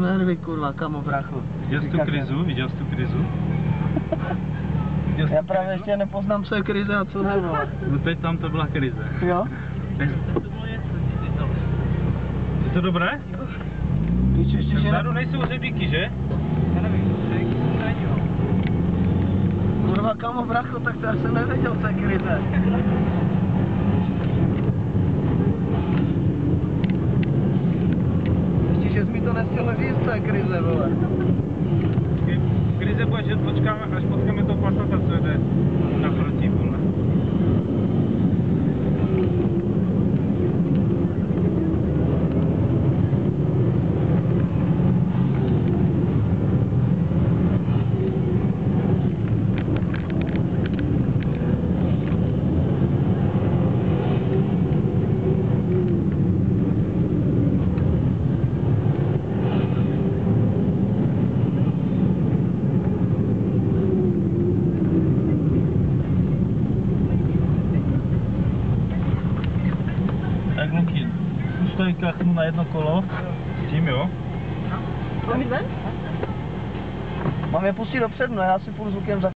nervy, kurva, kamo, bracho. Viděl jsi tu krizu? Viděl jsi tu krizu? Já právě ještě nepoznám, co je krize a co ne, vole. No teď tam to byla krize. Jo? Je to dobré? Víš, ještě, že Vzadu nejsou řebíky, že? Já nevím, řebíky jsou není, jo. Kurva, kamo, bracho, tak to já jsem nevěděl, co je krize. Ještě, že jsi mi to nestihl říct, co je krize, vole. Krize bude, že počkáme, až potkáme toho Passata, co jede naproti, vole. Tak Luky, už to kachnu na jedno kolo. S tím jo? Mám je pustit dopředu, no já si půjdu zvukem za